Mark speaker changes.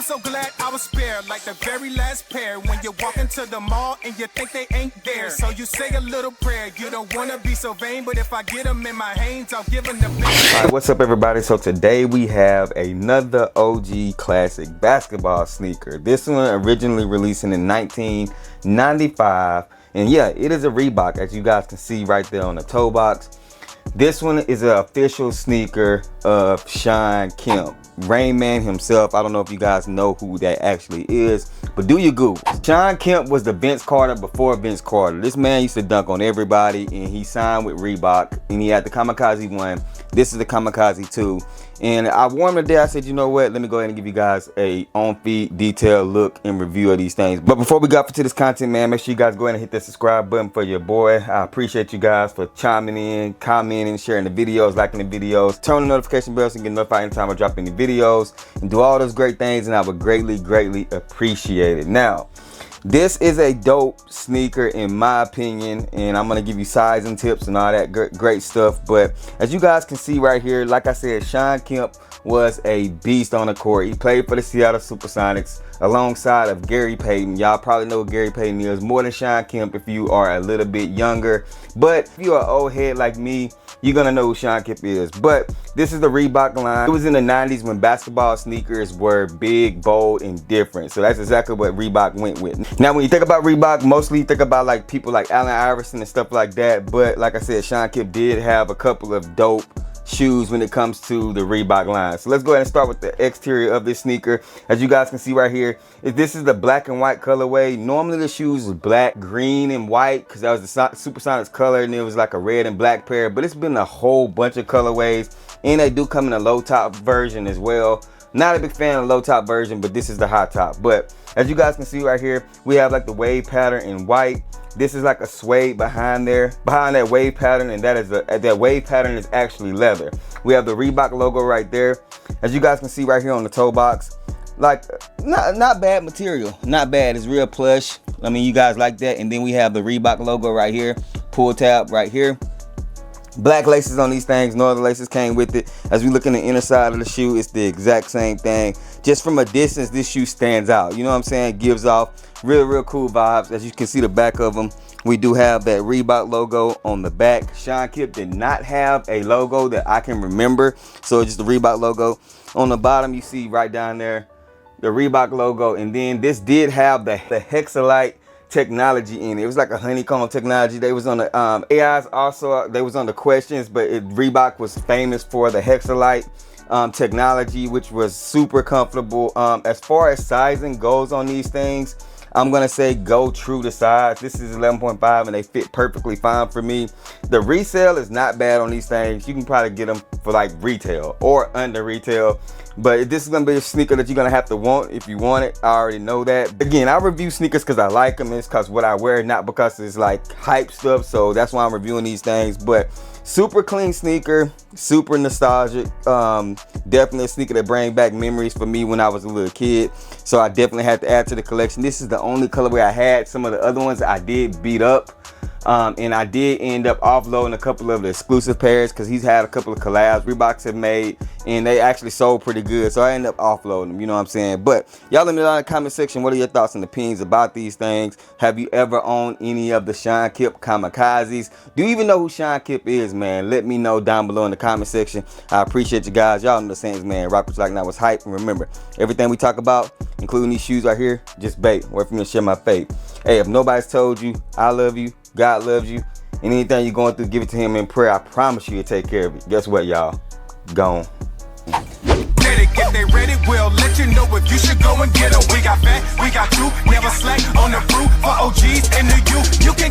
Speaker 1: so glad I was spared, like the very last pair. When you walk into the mall and you think they ain't there, so you say a little prayer. You don't wanna be so vain, but if I get them in my hands, I'll give them the best.
Speaker 2: Alright, what's up everybody? So today we have another OG classic basketball sneaker. This one originally releasing in 1995. And yeah, it is a Reebok, as you guys can see right there on the toe box. This one is an official sneaker of Shawn Kemp, Rain Man himself. I don't know if you guys know who that actually is, but do your Google. Shawn Kemp was the Vince Carter before Vince Carter. This man used to dunk on everybody, and he signed with Reebok, and he had the Kamikaze 1. This is the Kamikaze 2. And I warned him today, I said, you know what, let me go ahead and give you guys a on-feet detailed look and review of these things. But before we got into this content, man, make sure you guys go ahead and hit that subscribe button for your boy. I appreciate you guys for chiming in, commenting, sharing the videos, liking the videos, turn the notification bell so you can get notified anytime I drop any videos, and do all those great things, and I would greatly appreciate it. Now, this is a dope sneaker in my opinion, and I'm gonna give you sizing tips and all that great stuff. But as you guys can see right here, like I said, Shawn Kemp was a beast on the court. He played for the Seattle Supersonics alongside of Gary Payton. Y'all probably know what Gary Payton is more than Shawn Kemp if you are a little bit younger. But if you're an old head like me, you're gonna know who Shawn Kemp is. But this is the Reebok line. It was in the 90s when basketball sneakers were big, bold, and different. So that's exactly what Reebok went with. Now, when you think about Reebok, mostly you think about like people like Allen Iverson and stuff like that. But like I said, Shawn Kemp did have a couple of dope shoes when it comes to the Reebok line. So let's go ahead and start with the exterior of this sneaker. As you guys can see right here, this is the black and white colorway. Normally the shoes was black, green, and white because that was the Supersonics color, and it was like a red and black pair. But it's been a whole bunch of colorways, and they do come in a low top version as well. Not a big fan of the low top version, but this is the high top. But as you guys can see right here, we have like the wave pattern in white. This is like a suede behind that wave pattern, and that wave pattern is actually leather. We have the Reebok logo right there. As you guys can see right here on the toe box, like not bad material, not bad. It's real plush. I mean, you guys like that. And then we have the Reebok logo right here, pull tab right here. Black laces on these things, no other laces came with it. As we look in the inner side of the shoe, it's the exact same thing. Just from a distance, this shoe stands out. You know what I'm saying? Gives off real cool vibes. As you can see the back of them, we do have that Reebok logo on the back. Shawn Kemp did not have a logo that I can remember, so it's just the Reebok logo. On the bottom, you see right down there, the Reebok logo, and then this did have the Hexalite technology in it. It was like a honeycomb technology. They was on the AIs also. They was on the questions, but Reebok was famous for the Hexalite technology, which was super comfortable. As far as sizing goes on these things, I'm gonna say go true to size. This is 11.5 and they fit perfectly fine for me. The resale is not bad on these things. You can probably get them for like retail or under retail. But this is gonna be a sneaker that you're gonna have to want if you want it. I already know that. Again, I review sneakers because I like them. It's because what I wear, not because it's like hype stuff. So that's why I'm reviewing these things. But super clean sneaker, super nostalgic. Definitely a sneaker that brings back memories for me when I was a little kid. So I definitely had to add to the collection. This is the only colorway I had. Some of the other ones I did beat up. And I did end up offloading a couple of the exclusive pairs because he's had a couple of collabs Reeboks have made, and they actually sold pretty good. So I ended up offloading them, you know what I'm saying? But y'all let me know in the comment section, what are your thoughts and opinions about these things? Have you ever owned any of the Shawn Kemp Kamikazes? Do you even know who Shawn Kemp is, man? Let me know down below in the comment section. I appreciate you guys. Y'all know the sayings, man. Rock what you like, now was hype. And remember, everything we talk about, including these shoes right here, just bait. Wait for me to share my faith. Hey, if nobody's told you I love you, God loves you, and anything you're going through, give it to him in prayer. I promise you he'll take care of it. Guess what, y'all? Gone.
Speaker 1: If they ready, we'll let you know if you should go and get them. We got fat, we got you, never slack on the fruit for OGs and the youth. You can